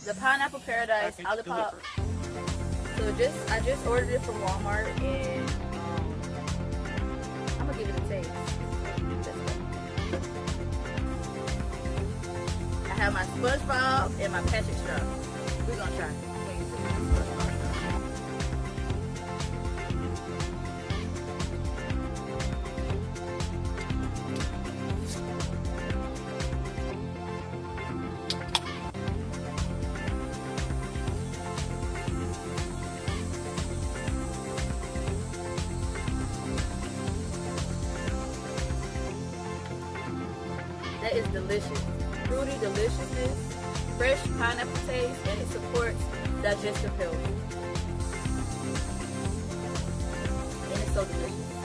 the Pineapple Paradise Olipop. So I just ordered it from Walmart, and I'm gonna give it a taste. I have my SpongeBob and my Patrick straw. We're gonna try. That is delicious. Fruity deliciousness, fresh pineapple taste, and it supports digestive health. And it's so delicious.